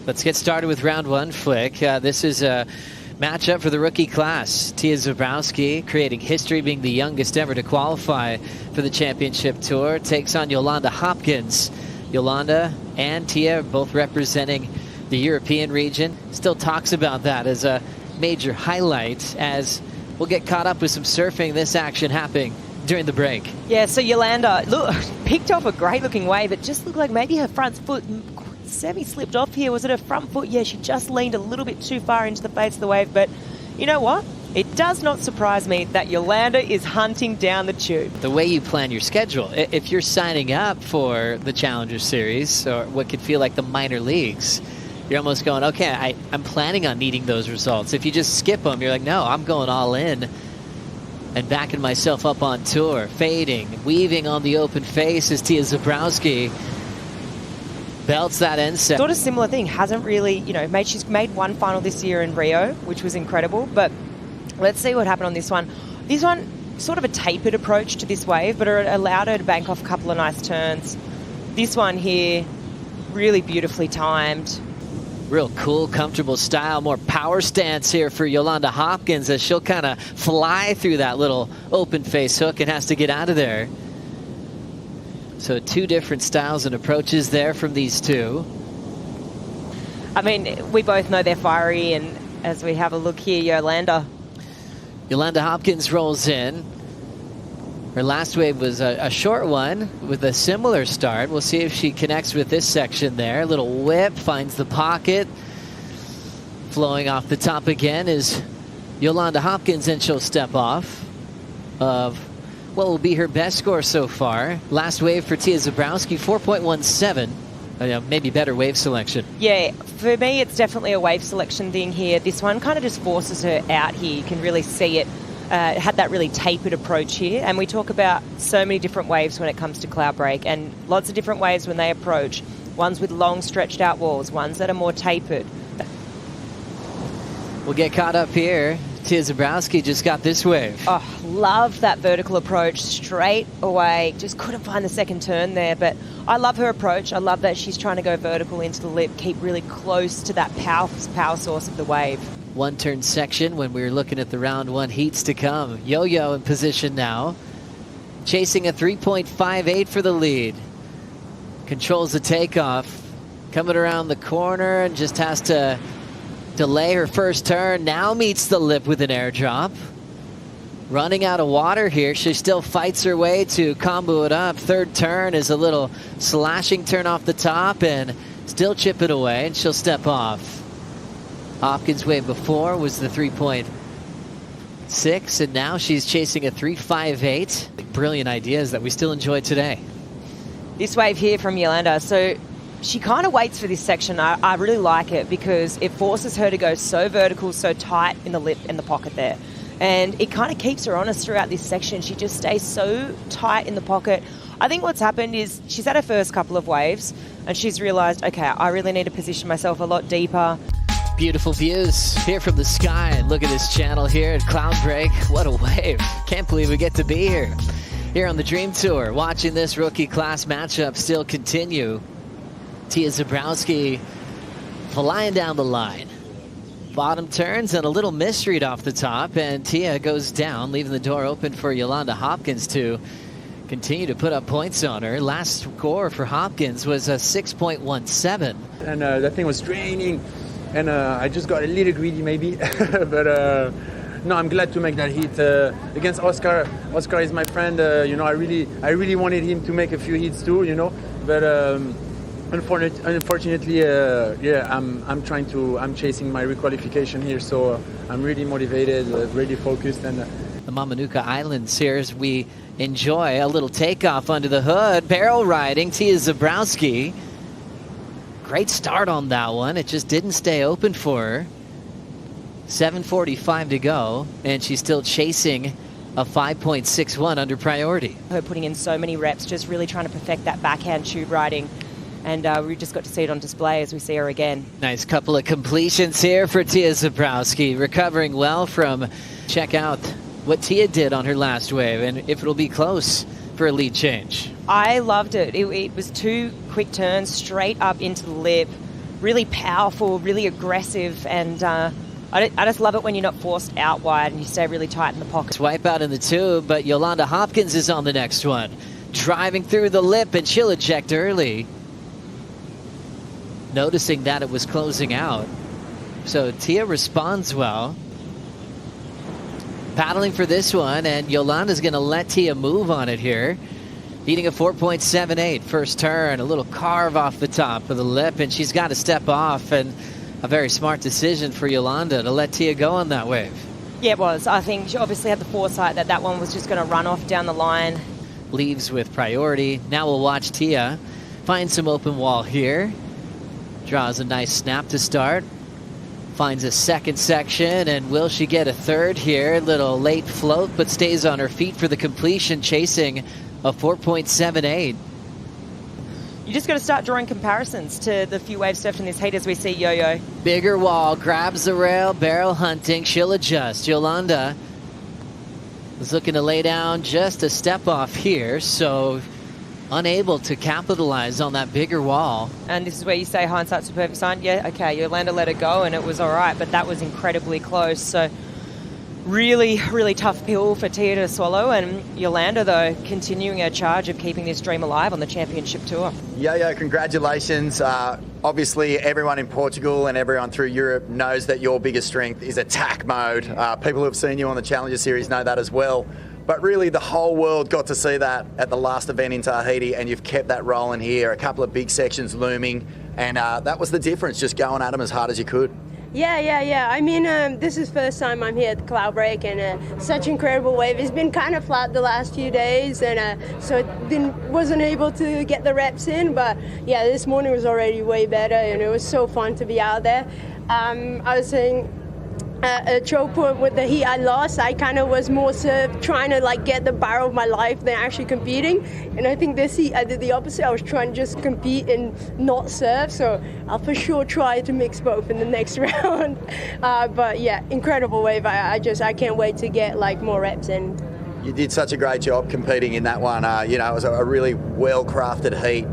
Let's get started with round one, Flick. This is a matchup for the rookie class. Tya Zebrowski, creating history, being the youngest ever to qualify for the championship tour, takes on Yolanda Hopkins. Yolanda and Tya both representing the European region. Still talks about that as a major highlight, as we'll get caught up with some surfing, this action happening during the break. Yeah, so Yolanda picked off a great looking wave. It just looked like maybe her front foot semi-slipped off here. Was it her front foot? Yeah, she just leaned a little bit too far into the face of the wave. But you know what? It does not surprise me that Yolanda is hunting down the tube. The way you plan your schedule, if you're signing up for the Challenger Series or what could feel like the minor leagues, you're almost going, okay, I'm planning on needing those results. If you just skip them, you're like, no, I'm going all in and backing myself up on tour, fading, weaving on the open face as Tya Zebrowski belts that end set. Sort of similar thing. Hasn't really, she's made one final this year in Rio, which was incredible. But let's see what happened on this one. This one, sort of a tapered approach to this wave, but it allowed her to bank off a couple of nice turns. This one here, really beautifully timed. Real cool, comfortable style. More power stance here for Yolanda Hopkins as she'll kind of fly through that little open face hook and has to get out of there. So two different styles and approaches there from these two. I mean, we both know they're fiery, and as we have a look here, Yolanda Hopkins rolls in. Her last wave was a short one with a similar start. We'll see if she connects with this section there. A little whip, finds the pocket. Flowing off the top again is Yolanda Hopkins, and she'll step off of what will be her best score so far. Last wave for Tya Zebrowski, 4.17. Maybe better wave selection. Yeah, for me, it's definitely a wave selection thing here. This one kind of just forces her out here. You can really see it. Had that really tapered approach here. And we talk about so many different waves when it comes to Cloudbreak, and lots of different waves when they approach. Ones with long stretched out walls, ones that are more tapered. We'll get caught up here. Tya Zebrowski just got this wave. Oh, love that vertical approach straight away. Just couldn't find the second turn there, but I love her approach. I love that she's trying to go vertical into the lip, keep really close to that power source of the wave. One turn section when we were looking at the round one heats to come. Yo-Yo in position now. Chasing a 3.58 for the lead. Controls the takeoff. Coming around the corner and just has to delay her first turn. Now meets the lip with an airdrop. Running out of water here. She still fights her way to combo it up. Third turn is a little slashing turn off the top and still chip it away, and she'll step off. Hopkins' wave before was the 3.6, and now she's chasing a 3.58. Brilliant ideas that we still enjoy today. This wave here from Yolanda, so she kind of waits for this section. I really like it because it forces her to go so vertical, so tight in the lip and the pocket there. And it kind of keeps her honest throughout this section. She just stays so tight in the pocket. I think what's happened is she's had her first couple of waves and she's realized, okay, I really need to position myself a lot deeper. Beautiful views here from the sky. Look at this channel here at Cloudbreak. What a wave. Can't believe we get to be here. Here on the Dream Tour, watching this rookie class matchup still continue. Tya Zebrowski flying down the line. Bottom turns and a little misread off the top, and Tya goes down, leaving the door open for Yolanda Hopkins to continue to put up points on her. Last score for Hopkins was a 6.17. And that thing was draining, and I just got a little greedy maybe, but no, I'm glad to make that hit against Oscar. Oscar is my friend. I really wanted him to make a few hits too, but unfortunately, I'm chasing my requalification here, so I'm really motivated, really focused. And the Mamanuca Islands here as we enjoy a little takeoff under the hood. Barrel riding, Tya Zebrowski. Great start on that one. It just didn't stay open for her. 7:45 to go, and she's still chasing a 5.61 under priority. Her putting in so many reps, just really trying to perfect that backhand tube riding. And we just got to see it on display as we see her again. Nice couple of completions here for Tya Zebrowski. Recovering well from, check out what Tya did on her last wave, and if it'll be close for a lead change. I loved it. It was two quick turns straight up into the lip. really powerful, really aggressive, and I just love it when you're not forced out wide and you stay really tight in the pocket. Swipe out in the tube, but Yolanda Hopkins is on the next one. Driving through the lip, and she'll eject early. Noticing that it was closing out. So Tya responds well. Paddling for this one, and Yolanda's going to let Tya move on it here. Needing a 4.78 first turn, a little carve off the top of the lip, and she's got to step off, and a very smart decision for Yolanda to let Tya go on that wave. Yeah, it was. I think she obviously had the foresight that that one was just going to run off down the line. Leaves with priority. Now we'll watch Tya find some open wall here. Draws a nice snap to start. Finds a second section, and will she get a third here? Little late float, but stays on her feet for the completion, chasing a 4.78. You just got to start drawing comparisons to the few waves left in this heat as we see Yo-Yo. Bigger wall, grabs the rail, barrel hunting, she'll adjust. Yolanda is looking to lay down just a step off here, so unable to capitalize on that bigger wall. And this is where you say hindsight's a perfect sign. Yeah, okay, Yolanda let it go and it was all right, but that was incredibly close. So really, really tough pill for Tya to swallow. And Yolanda, though, continuing her charge of keeping this dream alive on the championship tour. Yo-Yo, congratulations. Obviously, everyone in Portugal and everyone through Europe knows that your biggest strength is attack mode. People who have seen you on the Challenger Series know that as well. But really, the whole world got to see that at the last event in Tahiti, and you've kept that rolling here. A couple of big sections looming, and that was the difference, just going at them as hard as you could. Yeah. I mean, this is first time I'm here at Cloudbreak, and such incredible wave. It's been kind of flat the last few days, and so wasn't able to get the reps in. But yeah, this morning was already way better, and it was so fun to be out there. I was saying, Chopo, with the heat I lost, I kind of was more trying to like get the barrel of my life than actually competing. And I think this heat I did the opposite. I was trying to just compete and not serve. So I'll for sure try to mix both in the next round. But yeah, incredible wave. I can't wait to get like more reps in. You did such a great job competing in that one. It was a really well-crafted heat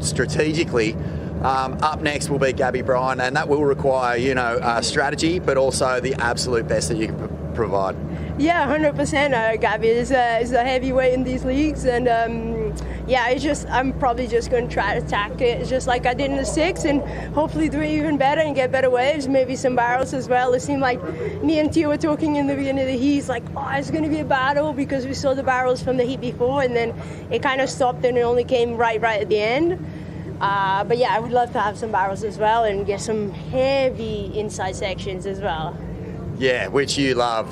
strategically. Up next will be Gabby Bryan, and that will require, strategy, but also the absolute best that you can provide. Yeah, 100%. Gabby is a heavyweight in these leagues, and I'm probably just going to try to attack it just like I did in the 6, and hopefully do it even better and get better waves, maybe some barrels as well. It seemed like me and Tya were talking in the beginning of the heat, like, it's going to be a battle because we saw the barrels from the heat before, and then it kind of stopped and it only came right at the end. But yeah, I would love to have some barrels as well and get some heavy inside sections as well. Yeah, which you love.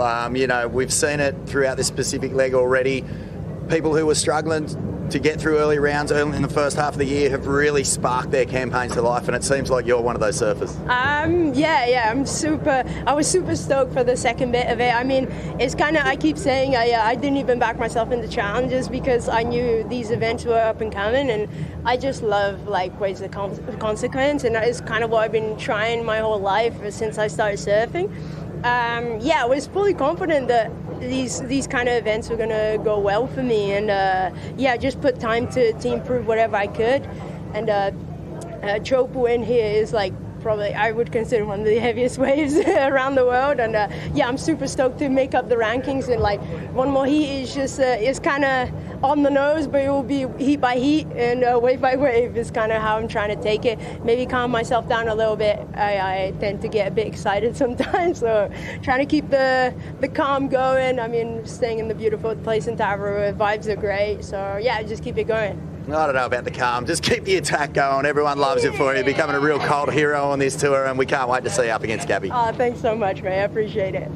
We've seen it throughout this Pacific leg already. People who were struggling to get through early rounds early in the first half of the year have really sparked their campaigns to life, and it seems like you're one of those surfers. I was super stoked for the second bit of it. I mean, it's kind of, I keep saying I didn't even back myself into challenges because I knew these events were up and coming, and I just love like waves of consequence, and that is kind of what I've been trying my whole life since I started surfing. I was fully confident that these kind of events were going to go well for me, and just put time to improve whatever I could. And Chopo in here is like probably I would consider one of the heaviest waves around the world, and I'm super stoked to make up the rankings. And like one more heat is just it's kind of on the nose, but it will be heat by heat and wave by wave is kind of how I'm trying to take it. Maybe calm myself down a little bit. I tend to get a bit excited sometimes, so trying to keep the calm going. I mean, staying in the beautiful place in Tavaro, vibes are great, so yeah, just keep it going. I don't know about the calm. Just keep the attack going. Everyone loves it for you. Becoming a real cult hero on this tour, and we can't wait to see you up against Gabby. Thanks so much, man. I appreciate it.